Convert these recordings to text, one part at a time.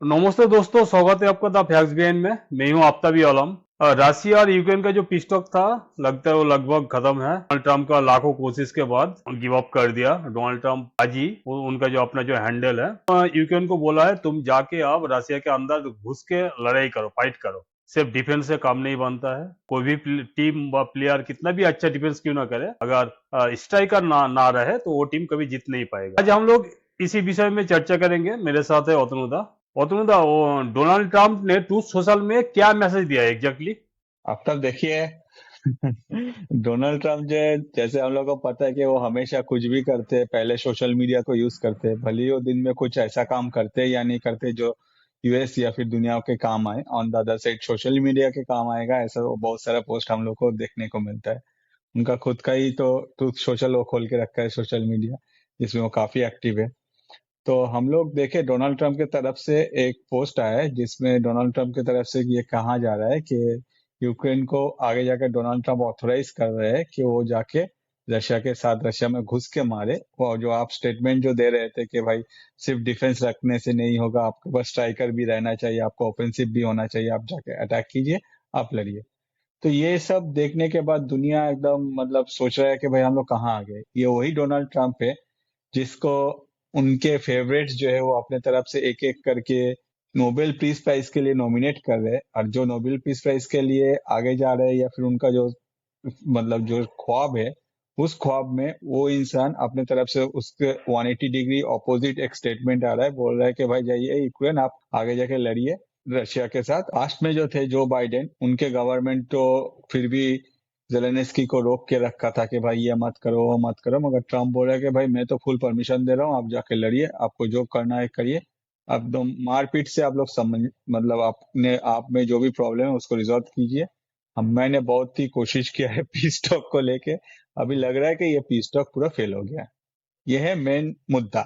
नमस्ते दोस्तों, स्वागत है आपका द फैक्ट्स बिहाइंड में। मैं हूं आफ्ताबी आलम। रशिया और यूक्रेन का जो पीस टॉक था, लगता है वो लगभग खत्म है। डोनाल्ड ट्रम्प का लाखों कोशिश के बाद गिव अप कर दिया डोनाल्ड ट्रम्प। आज ही उनका जो अपना जो हैंडल है, यूक्रेन को बोला है तुम जाके आप रशिया के अंदर घुस के लड़ाई करो, फाइट करो। सिर्फ डिफेंस से काम नहीं बनता है। कोई भी टीम व प्लेयर कितना भी अच्छा डिफेंस क्यों ना करे, अगर स्ट्राइकर ना रहे तो वो टीम कभी जीत नहीं पाएगा। आज हम लोग इसी विषय में चर्चा करेंगे। मेरे साथ है अतनुदा। और वो डोनाल्ड ट्रंप ने ट्रूथ सोशल में क्या मैसेज दिया है एग्जैक्टली? अब तक देखिए। डोनाल्ड ट्रम्प जो है, जैसे हम लोग को पता है कि वो हमेशा कुछ भी करते हैं, पहले सोशल मीडिया को यूज करते हैं, भले ही वो दिन में कुछ ऐसा काम करते हैं या नहीं करते जो यूएस या फिर दुनिया के काम आए। On the other side social media के काम आएगा, ऐसा वो बहुत सारा पोस्ट हम लोग को देखने को मिलता है। उनका खुद का ही तो ट्रूथ सोशल वो खोल के रखा है, सोशल मीडिया, जिसमें वो काफी एक्टिव है। तो हम लोग देखे डोनाल्ड ट्रंप की तरफ से एक पोस्ट आया है, जिसमें डोनाल्ड ट्रंप की तरफ से ये कहा जा रहा है कि यूक्रेन को आगे जाकर डोनाल्ड ट्रंप ऑथोराइज कर रहे हैं कि वो जाके रशिया के साथ रशिया में घुस के मारे। और जो आप स्टेटमेंट जो दे रहे थे कि भाई सिर्फ डिफेंस रखने से नहीं होगा, आपके पास स्ट्राइकर भी रहना चाहिए, आपको ऑफेंसिव भी होना चाहिए, आप जाके अटैक कीजिए, आप लड़िए। तो ये सब देखने के बाद दुनिया एकदम मतलब सोच रहा है कि भाई हम लोग कहाँ आ गए। ये वही डोनाल्ड ट्रंप है जिसको उनके फेवरेट्स जो है वो अपने तरफ से एक एक करके नोबेल पीस प्राइज के लिए नॉमिनेट कर रहे हैं। और जो नोबेल पीस प्राइज के लिए आगे जा रहे हैं या फिर उनका जो मतलब जो ख्वाब है, उस ख्वाब में वो इंसान अपने तरफ से उसके 180 डिग्री ऑपोजिट एक स्टेटमेंट आ रहा है, बोल रहा है कि भाई जाइए यूक्रेन, आप आगे जाके लड़िए रशिया के साथ। पास्ट में जो थे जो बाइडेन, उनके गवर्नमेंट तो फिर भी जेलेंस्की को रोक के रखा था कि भाई ये मत करो वो मत करो, मगर ट्रम्प बोल रहा है कि भाई मैं तो फुल परमिशन दे रहा हूँ, आप जाके लड़िए, आपको जो करना है करिए। अब तो मारपीट से आप लोग समझ मतलब अपने आप में जो भी प्रॉब्लम है उसको रिजॉल्व कीजिए। हम मैंने बहुत ही कोशिश किया है पीस टॉक को लेके, अभी लग रहा है कि ये पीस टॉक पूरा फेल हो गया। ये है मेन मुद्दा।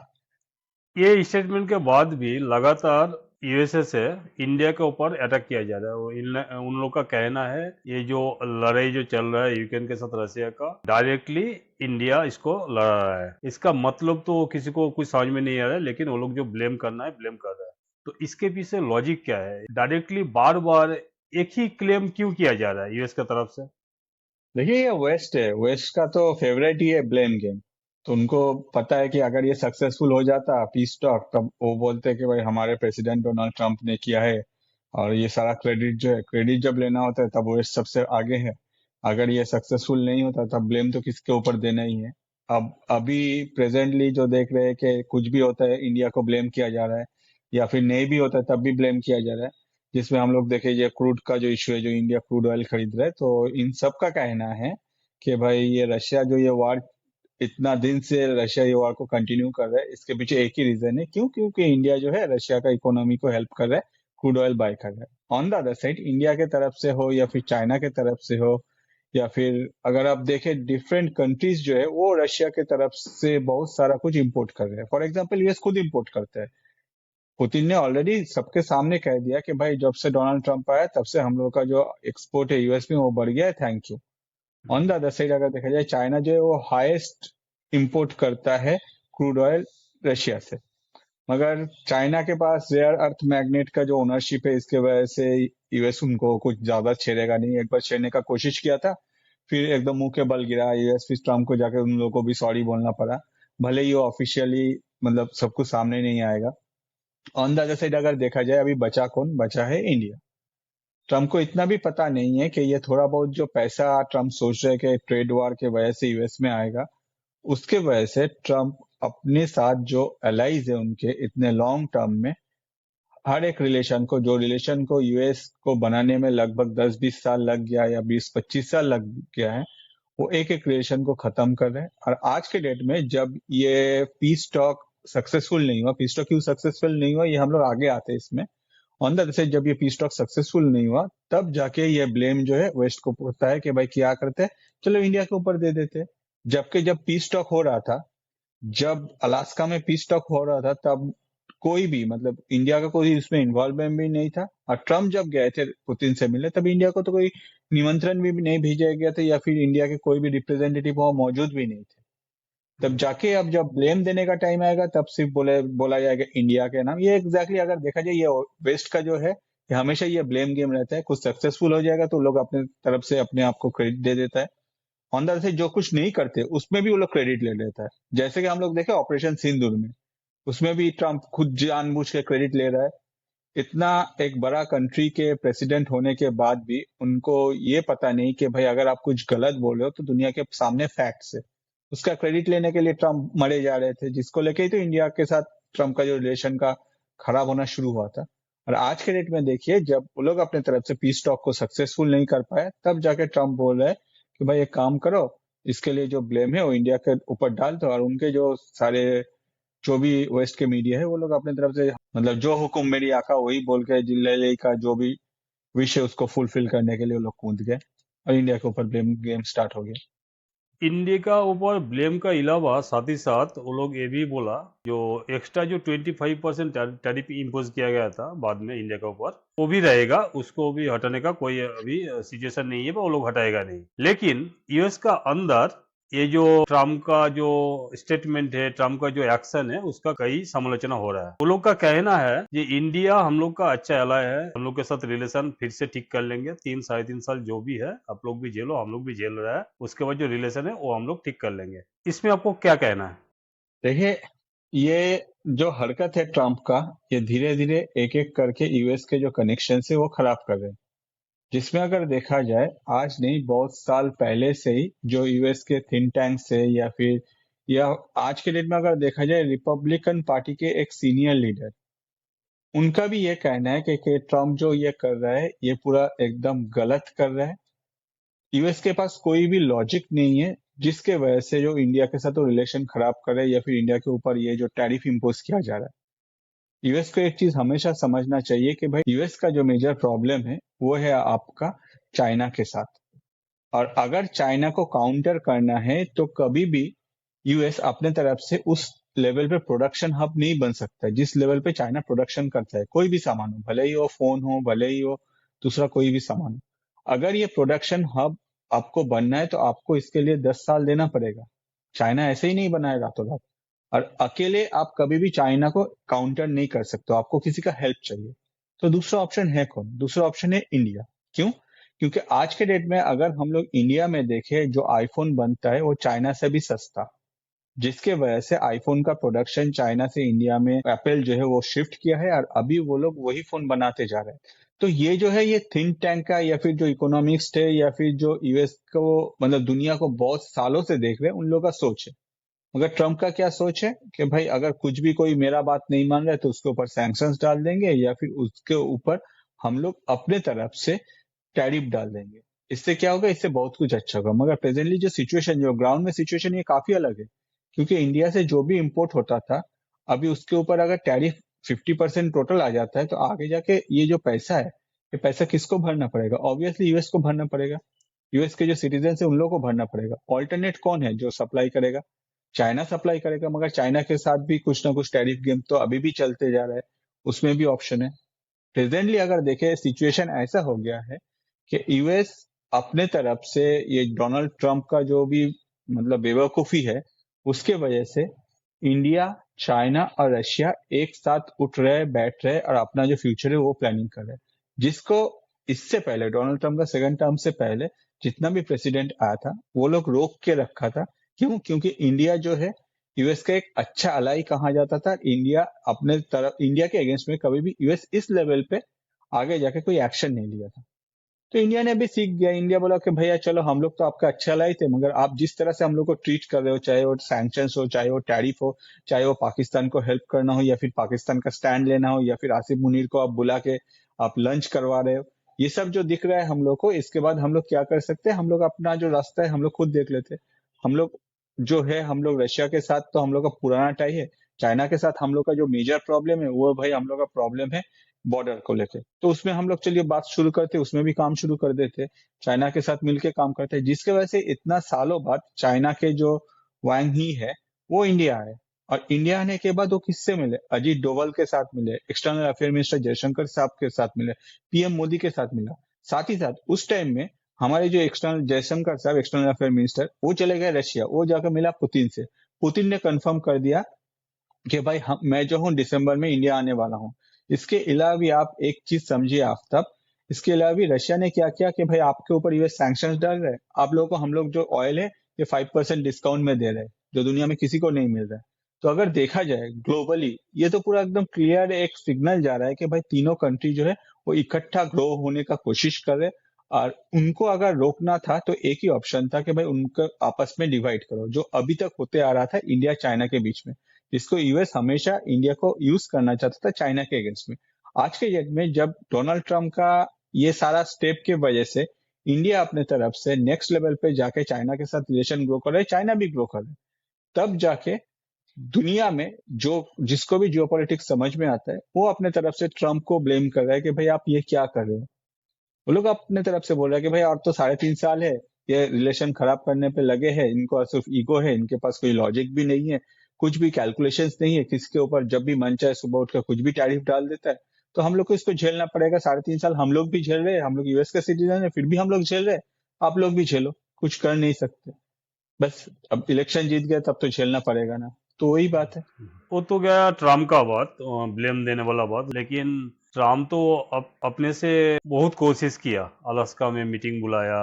ये स्टेटमेंट के बाद भी लगातार यूएसए से इंडिया के ऊपर अटैक किया जा रहा है। उन लोग का कहना है ये जो लड़ाई जो चल रहा है यूक्रेन के साथ रशिया का, डायरेक्टली इंडिया इसको लड़ा रहा है। इसका मतलब तो किसी को कुछ समझ में नहीं आ रहा है, लेकिन वो लोग जो ब्लेम करना है ब्लेम कर रहा है। तो इसके पीछे लॉजिक क्या है? डायरेक्टली बार बार एक ही क्लेम क्यों किया जा रहा है यूएस की तरफ से? देखिए ये वेस्ट है, वेस्ट का तो फेवरेट ही है ब्लेम गेम। तो उनको पता है कि अगर ये सक्सेसफुल हो जाता पीस टॉक, तब वो बोलते हैं कि भाई हमारे प्रेसिडेंट डोनाल्ड ट्रंप ने किया है, और ये सारा क्रेडिट जो है, क्रेडिट जब लेना होता है तब वेस्ट सबसे आगे है। अगर ये सक्सेसफुल नहीं होता तब ब्लेम तो किसके ऊपर देना ही है। अब अभी प्रेजेंटली जो देख रहे हैं कि कुछ भी होता है इंडिया को ब्लेम किया जा रहा है, या फिर नहीं भी होता है तब भी ब्लेम किया जा रहा है। जिसमें हम लोग देखे ये क्रूड का जो इश्यू है, जो इंडिया क्रूड ऑयल खरीद रहा है, तो इन सब का कहना है कि भाई ये रशिया जो ये वार, इतना दिन से रशिया ये वार को कंटिन्यू कर रहा है, इसके पीछे एक ही रीजन है, क्यों? क्योंकि इंडिया जो है रशिया का इकोनॉमी को हेल्प कर रहा है, क्रूड ऑयल बाय कर रहा है। On the other side India के तरफ से हो या फिर चाइना के तरफ से हो, या फिर अगर आप देखें डिफरेंट कंट्रीज जो है वो रशिया के तरफ से बहुत सारा कुछ इंपोर्ट कर रहे हैं। फॉर एग्जाम्पल यूएस खुद इंपोर्ट करता है। पुतिन ने ऑलरेडी सबके सामने कह दिया कि भाई जब से डोनाल्ड ट्रंप आया तब से हम लोग का जो एक्सपोर्ट है यूएस में वो बढ़ गया है, thank you. On the other side अगर देखा जाए, चाइना जो है वो हाईएस्ट इंपोर्ट करता है क्रूड ऑयल रशिया से। मगर चाइना के पास रेयर अर्थ मैग्नेट का जो ओनरशिप है, इसके वजह से यूएस उनको कुछ ज्यादा छेड़ेगा नहीं। एक बार छेड़ने का कोशिश किया था, फिर एकदम मुंह के बल गिरा यूएस, फिर ट्रम्प को जाकर उन लोगों को भी सॉरी बोलना पड़ा। भले ही वो ऑफिशियली मतलब सब कुछ सामने नहीं आएगा। ऑन द अदर साइड अगर देखा जाए, अभी बचा कौन? बचा है इंडिया। ट्रम्प को इतना भी पता नहीं है कि ये थोड़ा बहुत जो पैसा ट्रम्प सोच रहे हैं कि ट्रेड वॉर के वजह से यूएस में आएगा, उसके वजह से ट्रम्प अपने साथ जो एलाइज है उनके इतने लॉन्ग टर्म में, हर एक रिलेशन को, जो रिलेशन को यूएस को बनाने में लगभग 10-20 साल लग गया या 20-25 साल लग गया है, वो एक एक रिलेशन को खत्म कर रहे हैं। और आज के डेट में जब ये पीस टॉक सक्सेसफुल नहीं हुआ, पीस टॉक क्यों सक्सेसफुल नहीं हुआ ये हम लोग आगे आते हैं इसमें। ऑन द से जब ये पीस टॉक सक्सेसफुल नहीं हुआ, तब जाके ये ब्लेम जो है वेस्ट को पड़ता है कि भाई क्या करते हैं, चलो इंडिया के ऊपर दे देते हैं। जबकि जब पीस टॉक हो रहा था, जब अलास्का में पीस टॉक हो रहा था, तब कोई भी मतलब इंडिया का कोई इसमें इन्वॉल्वमेंट भी नहीं था। और ट्रम्प जब गए थे पुतिन से मिलने, तब इंडिया को तो कोई निमंत्रण भी नहीं भेजा गया था, या फिर इंडिया के कोई भी रिप्रेजेंटेटिव वहां मौजूद भी नहीं थे। तब जाके अब जब ब्लेम देने का टाइम आएगा तब सिर्फ बोला जाएगा इंडिया के नाम। ये एग्जैक्टली अगर देखा जाए ये वेस्ट का जो है कि हमेशा ये ब्लेम गेम रहता है। कुछ सक्सेसफुल हो जाएगा तो लोग अपने तरफ से अपने आप को क्रेडिट दे देता है, ऑन द से जो कुछ नहीं करते उसमें भी वो लोग क्रेडिट ले लेता है। जैसे कि हम लोग देखे ऑपरेशन सिंदूर में, उसमें भी ट्रम्प खुद जानबूझ के क्रेडिट ले रहा है। इतना एक बड़ा कंट्री के प्रेसिडेंट होने के बाद भी उनको ये पता नहीं कि भाई अगर आप कुछ गलत बोल रहे हो तो दुनिया के सामने फैक्ट्स है। उसका क्रेडिट लेने के लिए ट्रम्प मरे जा रहे थे, जिसको लेके ही तो इंडिया के साथ ट्रम्प का जो रिलेशन का खराब होना शुरू हुआ था। और आज के डेट में देखिए, जब वो लोग अपने तरफ से पीस टॉक को सक्सेसफुल नहीं कर पाए, तब जाके ट्रम्प बोल रहे हैं कि भाई एक काम करो, इसके लिए जो ब्लेम है वो इंडिया के ऊपर डाल दो। और उनके जो सारे जो भी वेस्ट के मीडिया है वो लोग अपने तरफ से मतलब जो हुक्म मेरी आका वही बोल के जिले का जो भी विश है उसको फुलफिल करने के लिए वो लोग कूद गए और इंडिया के ऊपर ब्लेम गेम स्टार्ट हो गया। इंडिया का ऊपर ब्लेम का अलावा साथ ही साथ वो लोग ये भी बोला, जो एक्स्ट्रा जो 25% टैरिफ इम्पोज किया गया था बाद में इंडिया के ऊपर, वो भी रहेगा, उसको भी हटाने का कोई अभी सिचुएशन नहीं है, वो लोग हटाएगा नहीं। लेकिन यूएस का अंदर ये जो ट्रम्प का जो स्टेटमेंट है, ट्रम्प का जो एक्शन है, उसका कई समालोचना हो रहा है। वो लोग का कहना है ये इंडिया हम लोग का अच्छा एलाय है, हम लोग के साथ रिलेशन फिर से ठीक कर लेंगे, 3 साढ़े 3 साल जो भी है आप लोग भी झेलो, हम लोग भी झेल रहा है, उसके बाद जो रिलेशन है वो हम लोग ठीक कर लेंगे। इसमें आपको क्या कहना है? देखिए, ये जो हरकत है ट्रम्प का, ये धीरे धीरे एक एक करके यूएस के जो कनेक्शन है वो खराब कर रहे हैं। जिसमें अगर देखा जाए, आज नहीं बहुत साल पहले से ही जो यूएस के थिंक टैंक है या आज के डेट में अगर देखा जाए रिपब्लिकन पार्टी के एक सीनियर लीडर, उनका भी ये कहना है कि ट्रम्प जो ये कर रहा है ये पूरा एकदम गलत कर रहा है। यूएस के पास कोई भी लॉजिक नहीं है जिसके वजह से जो इंडिया के साथ वो रिलेशन खराब करे या फिर इंडिया के ऊपर ये जो टैरिफ इम्पोज किया जा रहा है। यूएस को एक चीज हमेशा समझना चाहिए कि भाई यूएस का जो मेजर प्रॉब्लम है वो है आपका चाइना के साथ। और अगर चाइना को काउंटर करना है तो कभी भी यूएस अपने तरफ से उस लेवल पे प्रोडक्शन हब नहीं बन सकता जिस लेवल पे चाइना प्रोडक्शन करता है। कोई भी सामान हो, भले ही वो फोन हो, भले ही वो दूसरा कोई भी सामान हो, अगर ये प्रोडक्शन हब आपको बनना है तो आपको इसके लिए 10 साल देना पड़ेगा। चाइना ऐसे ही नहीं बनाएगा रातों रात। और अकेले आप कभी भी चाइना को काउंटर नहीं कर सकते, आपको किसी का हेल्प चाहिए। तो दूसरा ऑप्शन है कौन? दूसरा ऑप्शन है इंडिया। क्यों? क्योंकि आज के डेट में अगर हम लोग इंडिया में देखें, जो आईफोन बनता है वो चाइना से भी सस्ता, जिसके वजह से आईफोन का प्रोडक्शन चाइना से इंडिया में एप्पल जो है वो शिफ्ट किया है और अभी वो लोग वही फोन बनाते जा रहे हैं। तो ये जो है ये थिंक टैंक का या फिर जो इकोनॉमिक्स है या फिर जो यूएस को मतलब दुनिया को बहुत सालों से देख रहे हैं, उन लोगों का सोच है। मगर ट्रम्प का क्या सोच है कि भाई अगर कुछ भी कोई मेरा बात नहीं मान रहा है तो उसके ऊपर सैंक्शंस डाल देंगे या फिर उसके ऊपर हम लोग अपने तरफ से टैरिफ डाल देंगे। इससे क्या होगा? इससे बहुत कुछ अच्छा होगा। मगर प्रेजेंटली जो सिचुएशन, जो ग्राउंड में सिचुएशन, ये काफी अलग है। क्योंकि इंडिया से जो भी इंपोर्ट होता था, अभी उसके ऊपर अगर टैरिफ 50% टोटल आ जाता है तो आगे जाके ये जो पैसा है, ये पैसा किसको भरना पड़ेगा? ऑब्वियसली यूएस को भरना पड़ेगा। यूएस के जो सिटीजन है उन लोगों को भरना पड़ेगा। ऑल्टरनेट कौन है जो सप्लाई करेगा? चाइना सप्लाई करेगा। मगर चाइना के साथ भी कुछ ना कुछ टैरिफ गेम तो अभी भी चलते जा रहा है, उसमें भी ऑप्शन है। प्रेजेंटली अगर देखें, सिचुएशन ऐसा हो गया है कि यूएस अपने तरफ से ये डोनाल्ड ट्रंप का जो भी मतलब बेवकूफी है, उसके वजह से इंडिया, चाइना और रशिया एक साथ उठ रहे, बैठ रहे और अपना जो फ्यूचर है वो प्लानिंग कर रहे हैं। जिसको इससे पहले डोनाल्ड ट्रंप का सेकंड टर्म से पहले जितना भी प्रेसिडेंट आया था वो लोग रोक के रखा था। क्यों? क्योंकि इंडिया जो है यूएस का एक अच्छा अलाई कहा जाता था। इंडिया अपने तरफ, इंडिया के अगेंस्ट में कभी भी यूएस इस लेवल पे आगे जाके कोई एक्शन नहीं लिया था। तो इंडिया ने भी सीख गया। इंडिया बोला कि भैया चलो, हम लोग तो आपका अच्छा लाई थे, मगर आप जिस तरह से हम लोग को ट्रीट कर रहे हो, चाहे वो सैंक्शंस हो, चाहे वो टैरिफ हो, चाहे वो पाकिस्तान को हेल्प करना हो या फिर पाकिस्तान का स्टैंड लेना हो या फिर आसिफ मुनीर को आप बुला के आप लंच करवा रहे हो, ये सब जो दिख रहा है हम लोग को, इसके बाद हम लोग क्या कर सकते हैं? हम लोग अपना जो रास्ता है हम लोग खुद देख लेते हैं। हम लोग जो है, हम लोग रशिया के साथ तो हम लोग का पुराना टाई है। चाइना के साथ हम लोग का जो मेजर प्रॉब्लम है वो भाई हम लोग का प्रॉब्लम है बॉर्डर को लेकर। तो उसमें हम लोग चलिए बात शुरू करते, उसमें भी काम शुरू कर देते, चाइना के साथ मिलके काम करते हैं। जिसके वजह से इतना सालों बाद चाइना के जो वांग ही है वो इंडिया आए। और इंडिया आने के बाद वो किससे मिले? अजीत डोभाल के साथ मिले, एक्सटर्नल अफेयर मिनिस्टर जयशंकर साहब के साथ मिले, पीएम मोदी के साथ मिला। साथ ही साथ उस टाइम में हमारे जो एक्सटर्नल जयशंकर साहब, एक्सटर्नल अफेयर मिनिस्टर, वो चले गए रशिया, वो जाकर मिला पुतिन से। पुतिन ने कंफर्म कर दिया कि भाई मैं जो हूँ दिसंबर में इंडिया आने वाला हूँ। इसके अलावा भी आप एक चीज समझिए आफ्ताब, इसके अलावा भी रशिया ने क्या किया कि भाई आपके ऊपर यूएस सैंक्शंस डाल रहे हैं, आप लोगों को हम लोग जो ऑयल है ये 5% डिस्काउंट में दे रहे हैं, जो दुनिया में किसी को नहीं मिल रहा है। तो अगर देखा जाए ग्लोबली, ये तो पूरा एकदम क्लियर एक सिग्नल जा रहा है कि भाई तीनों कंट्री जो है वो इकट्ठा ग्रो होने का कोशिश कर रहे हैं, और उनको अगर रोकना था तो एक ही ऑप्शन था कि भाई उनको आपस में डिवाइड करो, जो अभी तक होते आ रहा था इंडिया चाइना के बीच में, जिसको यूएस हमेशा इंडिया को यूज करना चाहता था चाइना के अगेंस्ट में। आज के डेट में जब डोनाल्ड ट्रंप का ये सारा स्टेप के वजह से इंडिया अपने तरफ से नेक्स्ट लेवल पे जाके चाइना के साथ रिलेशन ग्रो कर रहे, चाइना भी ग्रो कर रहे, तब जाके दुनिया में जो जिसको भी जियोपॉलिटिक्स समझ में आता है वो अपने तरफ से ट्रंप को ब्लेम कर रहा है कि भाई आप ये क्या कर रहे हो। वो लोग अपने तरफ से बोल रहे हैं कि भाई और तो 3.5 साल है, ये रिलेशन खराब करने पे लगे हैं, इनको सिर्फ ईगो है, इनके पास कोई लॉजिक भी नहीं है, कुछ भी कैलकुलेशंस नहीं है, किसके ऊपर जब भी मन चाहे सुबह उठकर कुछ भी टैरिफ डाल देता है। तो हम लोग को इसको झेलना पड़ेगा 3.5 साल, हम लोग भी झेल रहे हैं, हम लोग यूएस के सिटीजन है फिर भी हम लोग झेल रहे हैं, आप लोग भी झेलो, कुछ कर नहीं सकते, बस अब इलेक्शन जीत गए तब तो झेलना पड़ेगा ना। तो वही बात है। वो तो गया ट्रम्प का बात, ब्लेम देने वाला बात, लेकिन ट्रम्प तो अपने से बहुत कोशिश किया, अलास्का में मीटिंग बुलाया,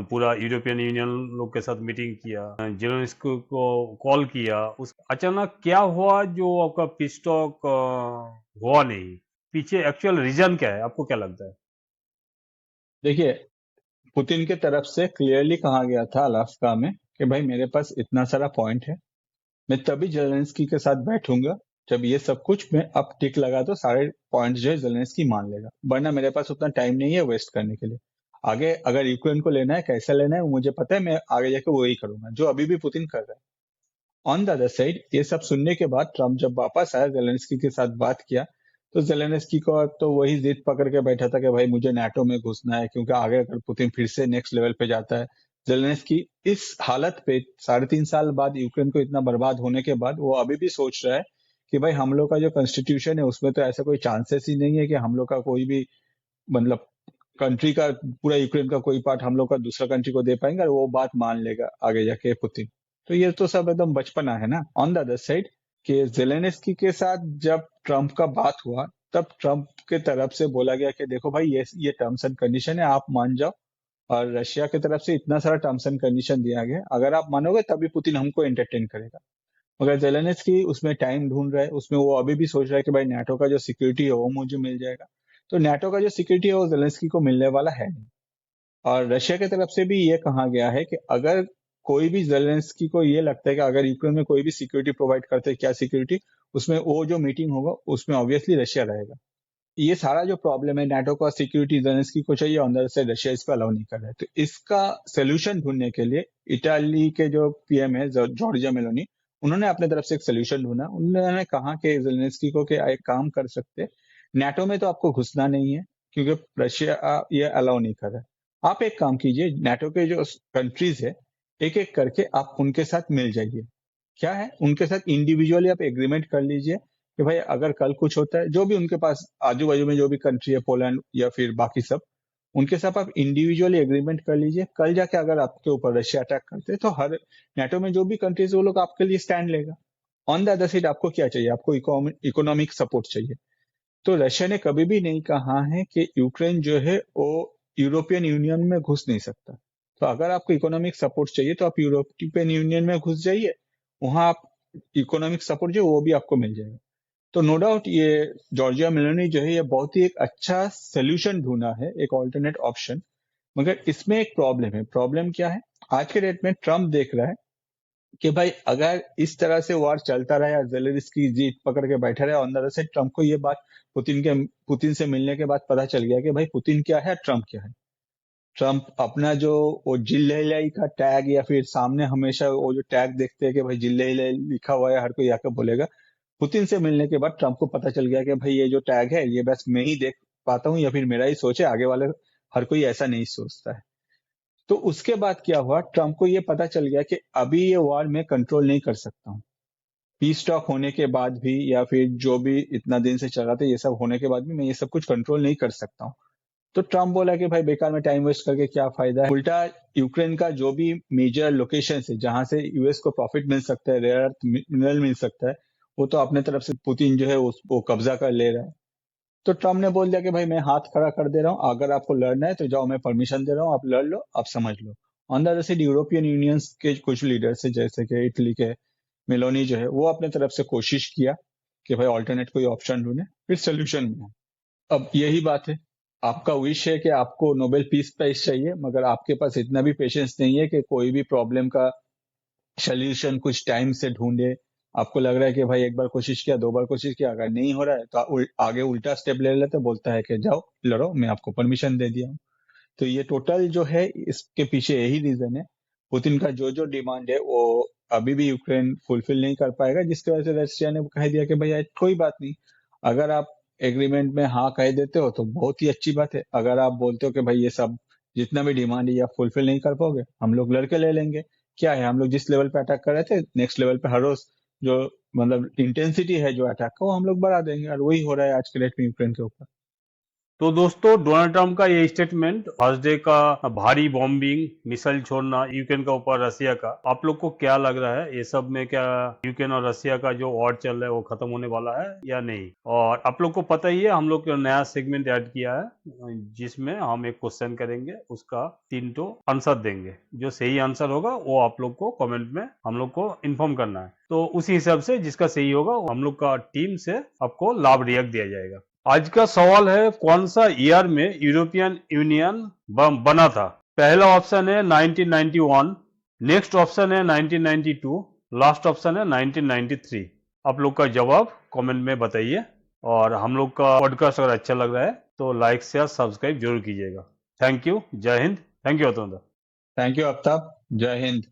पूरा यूरोपियन यूनियन लोग के साथ मीटिंग किया, जेलेंस्की को कॉल किया, उस अचानक क्या हुआ जो आपका पिस टॉक हुआ नहीं, पीछे एक्चुअल रीजन क्या है, आपको क्या लगता है? देखिए, पुतिन के तरफ से क्लियरली कहा गया था अलास्का में कि भाई मेरे पास इतना सारा पॉइंट है, मैं तभी जेलेंस्की के साथ बैठूंगा जब ये सब कुछ मैं अब टिक लगा तो सारे पॉइंट जो है जेलेंस्की मान लेगा, वरना मेरे पास उतना टाइम नहीं है वेस्ट करने के लिए। आगे अगर यूक्रेन को लेना है, कैसे लेना है वो मुझे पता है, मैं आगे जाके वही करूंगा जो अभी भी पुतिन कर रहा है। ऑन द अदर साइड ये सब सुनने के बाद ट्रम्प जब वापस आया, जेलेंस्की के साथ बात किया, तो जेलेंस्की को तो वही जिद पकड़ के बैठा था कि भाई मुझे नाटो में घुसना है, क्योंकि आगे अगर पुतिन फिर से नेक्स्ट लेवल पे जाता है, जेलेंस्की इस हालत पे 3.5 साल बाद यूक्रेन को इतना बर्बाद होने के बाद वो अभी भी सोच रहा है कि भाई हम लोग का जो कॉन्स्टिट्यूशन है उसमें तो ऐसा कोई चांसेस ही नहीं है कि हम लोग का कोई भी, मतलब कंट्री का पूरा यूक्रेन का कोई पार्ट हम लोग का दूसरा कंट्री को दे पाएंगे, और वो बात मान लेगा आगे जाके पुतिन। तो ये तो सब एकदम बचपना है ना। ऑन द अदर साइड कि जेलेंस्की के साथ जब ट्रम्प का बात हुआ तब ट्रम्प के तरफ से बोला गया कि देखो भाई ये टर्म्स एंड कंडीशन है, आप मान जाओ, और रशिया की तरफ से इतना सारा टर्म्स एंड कंडीशन दिया गया, अगर आप मानोगे तभी पुतिन हमको एंटरटेन करेगा। मगर जेलेंस्की उसमें टाइम ढूंढ रहा है, उसमें वो अभी भी सोच रहा है कि भाई नाटो का जो सिक्योरिटी है वो मुझे मिल जाएगा। तो नाटो का जो सिक्योरिटी है वो जेलेंस्की को मिलने वाला है नहीं। और रशिया की तरफ से भी ये कहा गया है कि अगर कोई भी जेलेंस्की को ये लगता है कि अगर यूक्रेन में कोई भी सिक्योरिटी प्रोवाइड करते हैं, क्या सिक्योरिटी, उसमें वो जो मीटिंग होगा उसमें ऑब्वियसली रशिया रहेगा। ये सारा जो प्रॉब्लम है, नाटो का सिक्योरिटी जेलेंस्की को चाहिए, अंदर से रशिया इसको अलाउ नहीं कर रहा है। तो इसका सोल्यूशन ढूंढने के लिए इटाली के जो पीएम है जॉर्जिया मेलोनी, उन्होंने अपने तरफ से एक सोल्यूशन ढूंढा। उन्होंने कहा कि जेलेंस्की को कि एक काम कर सकते, नाटो में तो आपको घुसना नहीं है क्योंकि रशिया ये अलाउ नहीं कर रहा है, आप एक काम कीजिए, नाटो के जो कंट्रीज है एक एक करके आप उनके साथ मिल जाइए। क्या है, उनके साथ इंडिविजुअली आप एग्रीमेंट कर लीजिए कि भाई अगर कल कुछ होता है, जो भी उनके पास आजू बाजू में जो भी कंट्री है, पोलैंड या फिर बाकी सब, उनके साथ आप इंडिविजुअली एग्रीमेंट कर लीजिए। कल जाके अगर आपके ऊपर रशिया अटैक करते हैं तो हर नाटो में जो भी कंट्रीज वो लोग आपके लिए स्टैंड लेगा। ऑन द अदर साइड आपको क्या चाहिए, आपको इकोनॉमिक सपोर्ट चाहिए। तो रशिया ने कभी भी नहीं कहा है कि यूक्रेन जो है वो यूरोपियन यूनियन में घुस नहीं सकता। तो अगर आपको इकोनॉमिक सपोर्ट चाहिए तो आप यूरोपियन यूनियन में घुस जाइए, वहां आप इकोनॉमिक सपोर्ट जो वो भी आपको मिल जाएगा। तो नो डाउट ये जॉर्जिया मेलोनी जो है ये बहुत ही एक अच्छा सोल्यूशन ढूंढा है, एक ऑल्टरनेट ऑप्शन। मगर इसमें एक प्रॉब्लम है। प्रॉब्लम क्या है, आज के डेट में ट्रम्प देख रहा है कि भाई अगर इस तरह से वार चलता रहा या जेलेंस्की जीत पकड़ के बैठे रहे, अंदर से ट्रम्प को ये बात पुतिन से मिलने के बाद पता चल गया कि भाई पुतिन क्या है, ट्रम्प क्या है। ट्रम्प अपना जो वो जिल्लेलाई का टैग या फिर सामने हमेशा वो जो टैग देखते हैं कि भाई जिल्लेलाई लिखा हुआ है, हर कोई आकर बोलेगा। पुतिन से मिलने के बाद ट्रम्प को पता चल गया कि भाई ये जो टैग है ये बस मैं ही देख पाता हूँ या फिर मेरा ही सोच है, आगे वाले हर कोई ऐसा नहीं सोचता है। तो उसके बाद क्या हुआ, ट्रम्प को ये पता चल गया कि अभी ये वॉर मैं कंट्रोल नहीं कर सकता हूँ। पीस टॉक होने के बाद भी या फिर जो भी इतना दिन से चल रहा था ये सब होने के बाद भी मैं ये सब कुछ कंट्रोल नहीं कर सकता हूँ। तो ट्रम्प बोला कि भाई बेकार में टाइम वेस्ट करके क्या फायदा है। उल्टा यूक्रेन का जो भी मेजर लोकेशन है जहां से यूएस को प्रॉफिट मिल सकता है, रेयर अर्थ मिनरल मिल सकता है, वो तो अपने तरफ से पुतिन जो है वो कब्जा कर ले रहा है। तो ट्रम्प ने बोल दिया कि भाई मैं हाथ खड़ा कर दे रहा हूँ, अगर आपको लड़ना है तो जाओ, मैं परमिशन दे रहा हूँ, आप लड़ लो, आप समझ लो। On the other side European Union के कुछ लीडर्स है जैसे कि इटली के मेलोनी जो है वो अपने तरफ से कोशिश किया कि भाई ऑल्टरनेट कोई ऑप्शन ढूंढे, फिर सोल्यूशन में। अब यही बात है, आपका विश है कि आपको नोबेल पीस प्राइज चाहिए, मगर आपके पास इतना भी पेशेंस नहीं है कि कोई भी प्रॉब्लम का सोल्यूशन कुछ टाइम से ढूंढे। आपको लग रहा है कि भाई एक बार कोशिश किया, 2 बार कोशिश किया, अगर नहीं हो रहा है तो आगे उल्टा स्टेप ले लेते, बोलता है कि जाओ लड़ो, मैं आपको परमिशन दे दिया हूँ। तो ये टोटल जो है इसके पीछे यही रीजन है। पुतिन का जो जो डिमांड है वो अभी भी यूक्रेन फुलफिल नहीं कर पाएगा, जिसकी वजह से रशिया ने कह दिया कि भैया कोई बात नहीं, अगर आप एग्रीमेंट में हाँ कह देते हो तो बहुत ही अच्छी बात है, अगर आप बोलते हो कि भाई ये सब जितना भी डिमांड है ये आप फुलफिल नहीं कर पाओगे, हम लोग लड़के ले लेंगे। क्या है, हम लोग जिस लेवल पे अटैक कर रहे थे, नेक्स्ट लेवल पे हर रोज जो मतलब इंटेंसिटी है जो अटैक का, वो हम लोग बढ़ा देंगे, और वही हो रहा है आज के डेट में यूक्रेन के ऊपर। तो दोस्तों, डोनाल्ड ट्रंप का ये स्टेटमेंट, थर्सडे का भारी बॉम्बिंग, मिसाइल छोड़ना यूक्रेन का ऊपर रसिया का, आप लोग को क्या लग रहा है, ये सब में क्या यूक्रेन और रसिया का जो वॉर चल रहा है वो खत्म होने वाला है या नहीं? और आप लोग को पता ही है, हम लोग नया सेगमेंट ऐड किया है जिसमें हम एक क्वेश्चन करेंगे, उसका 3 तो आंसर देंगे। जो सही आंसर होगा वो आप लोग को कमेंट में हम लोग को इन्फॉर्म करना है। तो उसी हिसाब से जिसका सही होगा हम लोग का टीम से आपको लाभ रिएक्ट दिया जाएगा। आज का सवाल है, कौन सा ईयर में यूरोपियन यूनियन बना था? पहला ऑप्शन है 1991, नेक्स्ट ऑप्शन है 1992, लास्ट ऑप्शन है 1993। आप लोग का जवाब कमेंट में बताइए, और हम लोग का पॉडकास्ट अगर अच्छा लग रहा है तो लाइक शेयर सब्सक्राइब जरूर कीजिएगा। थैंक यू, जय हिंद। थैंक यू अतुंदा। थैंक यू आफ्ताब, जय हिंद।